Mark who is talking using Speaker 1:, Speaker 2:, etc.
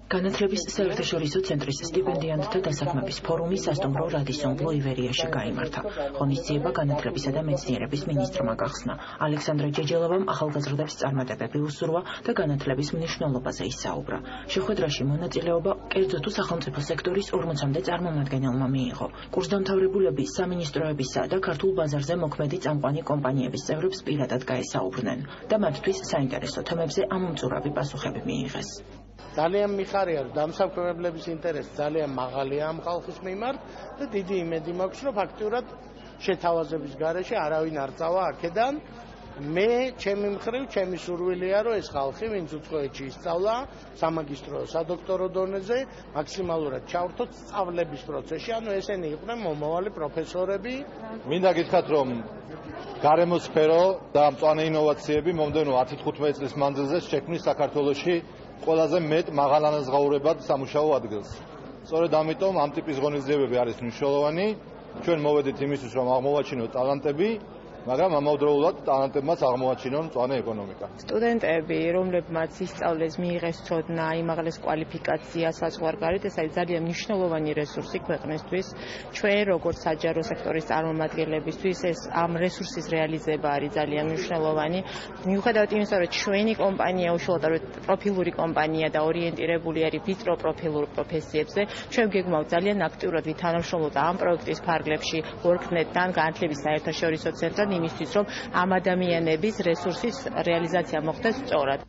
Speaker 1: განათლების საერთაშორისო ცენტრის სტიპენდიანტთა დასაქმების ფორუმი სასტუმრო რადისონ ბლუ ივერიაში გაიმართა. ღონისძიება განათლებისა და მეცნიერების მინისტრმა გახსნა. ალექსანდრე ჯეჯელოვამ ახალგაზრდებს წარმატებები უსურვა და განათლების მნიშვნელობაზე ისაუბრა. შეხვედრაში მონაწილეობა კერძო თუ სახელმწიფო სექტორის 40-მდე წარმომადგენელმა მიიღო. კურსდამთავრებულები სამინისტროებისა და ქართულ ბაზარზე მოქმედი წამყვანი კომპანიების წევრებს პირადად გაესაუბრნენ და მათთვის საინტერესო თემებზე ამომწურავი პასუხები მიიღეს.
Speaker 2: ძალიან მიხარია, რომ დამსაქმებლების ინტერესი ძალიან მაღალია ამ ხალხის მიმართ და დიდი იმედი მაქვს, რომ ფაქტიურად შეთავაზების გარეშე არავინ არ წავა აქედან. მე ჩემი მხრივ, ჩემი სურვილია, რომ ეს ხალხი, ვინც უცხოეთში ისწავლა, სამაგისტრო, სადოქტორო დონეზე, მაქსიმალურად ჩავრთოთ სწავლების პროცესში, ანუ ესენი იყვნენ მომავალი პროფესორები.
Speaker 3: მინდა გითხრათ, რომ გარემო სფერო და მწვანე ინოვაციები მომდევნო 10-15 წლის მანძილზე შექმნის საქართველოში ყველაზე მეტ მაღალანაზღაურებად სამუშაო ადგილს. სწორედ ამიტომ ამ ტიპის ღონისძიებები არის მნიშვნელოვანი. ჩვენ მოვედით იმისთვის, რომ აღმოვაჩინოთ ტალანტები, მაგრამ ამავდროულად ტალანტებმაც აღმოაჩინონ მწვანე ეკონომიკა.
Speaker 4: სტუდენტები, რომლებმაც ისწავლეს, მიიღეს ცოდნა, იმაღლეს კვალიფიკაცია საზღვარგარეთ, ეს არის ძალიან მნიშვნელოვანი რესურსი ქვეყნისთვის. ჩვენ როგორც საჯარო სექტორის წარმომადგენლებისთვის ეს ამ რესურსის რეალიზება არის ძალიან მნიშვნელოვანი. მიუხედავად იმისა, რომ ჩვენი კომპანია უშუალოდ პროფილური კომპანია და ორიენტირებული არის ვიწრო პროფილურ პროფესიებზე, ჩვენ გეგმავთ ძალიან აქტიურად ვითანამშრომლოთ ამ პროექტის ფარგლებში WorkNet-თან, განათლების საერთაშორისო ცენტრთან იმისთვის, რომ ამ ადამიანების რესურსის რეალიზაცია მოხდეს სწორად.